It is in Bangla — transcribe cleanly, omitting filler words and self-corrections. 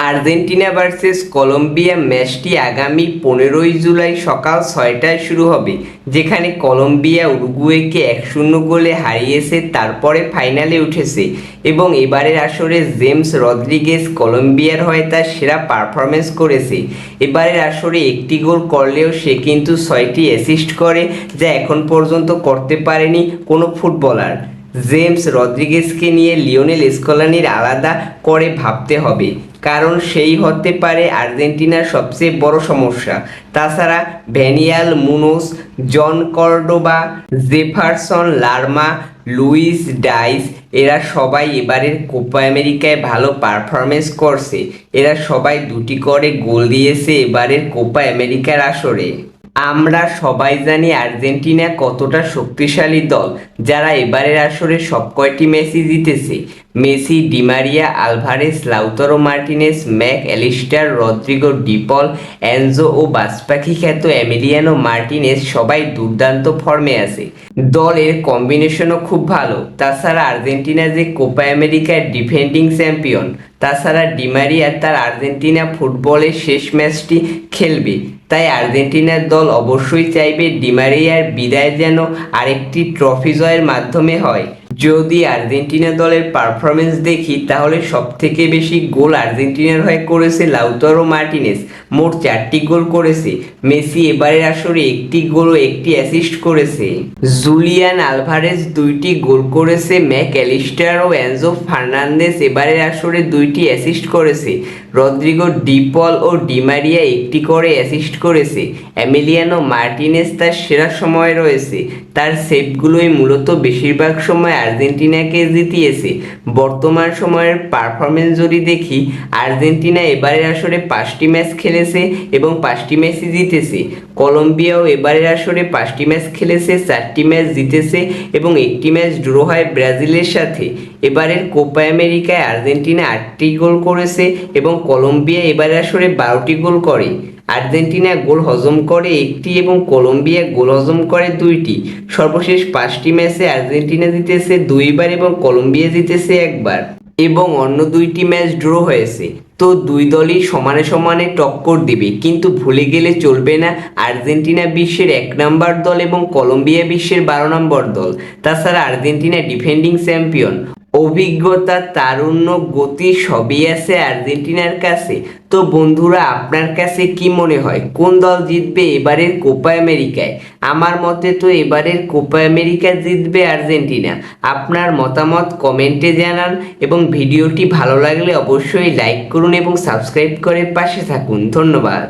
আর্জেন্টিনা ভার্সেস কলম্বিয়া ম্যাচটি আগামী 15ই জুলাই সকাল 6টায় শুরু হবে, যেখানে কলম্বিয়া উরুগুয়েকে 1-0 গোলে হারিয়েছে, তারপরে ফাইনালে উঠেছে এবং এবারের আসরে জেমস রদ্রিগেজ কলম্বিয়ার হয়ে তার সেরা পারফরমেন্স করেছে। এবারের আসরে একটি গোল করলেও সে কিন্তু 6টি অ্যাসিস্ট করে, যা এখন পর্যন্ত করতে পারেনি কোনো ফুটবলার। জেমস রদ্রিগেজকে নিয়ে লিওনেল স্কলানির আলাদা করে ভাবতে হবে, কারণ সেই হতে পারে আর্জেন্টিনার সবচেয়ে বড় সমস্যা। তাছাড়া Daniel Munoz, Jhon Cordoba, Jefferson Lerma, Luis Diaz এরা সবাই এবারের কোপা আমেরিকায় ভালো পারফরমেন্স করছে। এরা সবাই 2টি করে গোল দিয়েছে এবারের কোপা আমেরিকার আসরে। আমরা সবাই জানি আর্জেন্টিনা কতটা শক্তিশালী দল, যারা এবারের আসরে সব কয়টি ম্যাচই জিতেছে। Messi, Di Maria, Alvarez, Lautaro Martinez, Mac Allister, Rodrigo De Paul, Enzo ও বাজপাখি খ্যাত এমিলিয়ানো মার্টিনেস সবাই দুর্দান্ত ফর্মে আছে। দলের কম্বিনেশনও খুব ভালো। তাছাড়া আর্জেন্টিনা যে কোপা আমেরিকার ডিফেন্ডিং চ্যাম্পিয়ন, তাছাড়া ডিমারিয়া তার আর্জেন্টিনা ফুটবলের শেষ ম্যাচটি খেলবে, তাই আর্জেন্টিনার দল অবশ্যই চাইবে ডিমারিয়ার বিদায় যেন আরেকটি ট্রফি জয়ের মাধ্যমে হয়। যদি আর্জেন্টিনা দলের পারফরমেন্স দেখি, তাহলে সবথেকে বেশি গোল আর্জেন্টিনার হয়ে করেছে লাউতারো মার্টিনেস, মোট 4টি গোল করেছে। মেসি এবারের আসরে 1টি গোল ও 1টি অ্যাসিস্ট করেছে। জুলিয়ান আলভারেজ 2টি গোল করেছে। ম্যাক অ্যালিস্টার ও এনজো ফার্নান্দেস এবারের আসরে 2টি অ্যাসিস্ট করেছে। রদ্রিগো ডিপল ও ডিমারিয়া 1টি করে অ্যাসিস্ট করেছে। এমিলিয়ানো মার্টিনেস তার সেরা সময়ে রয়েছে। তার সেভগুলোই মূলত বেশিরভাগ সময় আর্জেন্টিনাকে জিতিয়েছে। বর্তমান সময়ের পারফরমেন্স যদি দেখি, আর্জেন্টিনা এবারের আসরে 5টি ম্যাচ খেলেছে এবং 5টি ম্যাচই জিতেছে। কলম্বিয়াও এবারের আসরে 5টি ম্যাচ খেলেছে, 4টি ম্যাচ জিতেছে এবং 1টি ম্যাচ ড্র হয় ব্রাজিলের সাথে। এবারের কোপা আমেরিকায় আর্জেন্টিনা 8টি গোল করেছে এবং কলম্বিয়া এবারের আসরে 12টি গোল করে। আর্জেন্টিনা গোল হজম করে 1টি এবং কলম্বিয়া গোল হজম করে 2টি। সর্বশেষ 5টি ম্যাচে আর্জেন্টিনা জিতেছে 2বার এবং কলম্বিয়া জিতেছে 1বার এবং অন্য 2টি ম্যাচ ড্র হয়েছে। তো দুই দলই সমানে সমানে টক্কর দিবে, কিন্তু ভুলে গেলে চলবে না আর্জেন্টিনা বিশ্বের 1 নম্বর দল এবং কলম্বিয়া বিশ্বের 12 নম্বর দল। তাছাড়া আর্জেন্টিনা ডিফেন্ডিং চ্যাম্পিয়ন। অভিজ্ঞতা, তারুণ্য, গতি সবই আছে আর্জেন্টিনার কাছে। তো বন্ধুরা, আপনার কাছে কি মনে হয় কোন দল জিতবে এবারের কোপা আমেরিকায়? আমার মতে তো এবারের কোপা আমেরিকা জিতবে আর্জেন্টিনা। আপনার মতামত কমেন্টে জানান এবং ভিডিওটি ভালো লাগলে অবশ্যই লাইক করুন এবং সাবস্ক্রাইব করে পাশে থাকুন। ধন্যবাদ।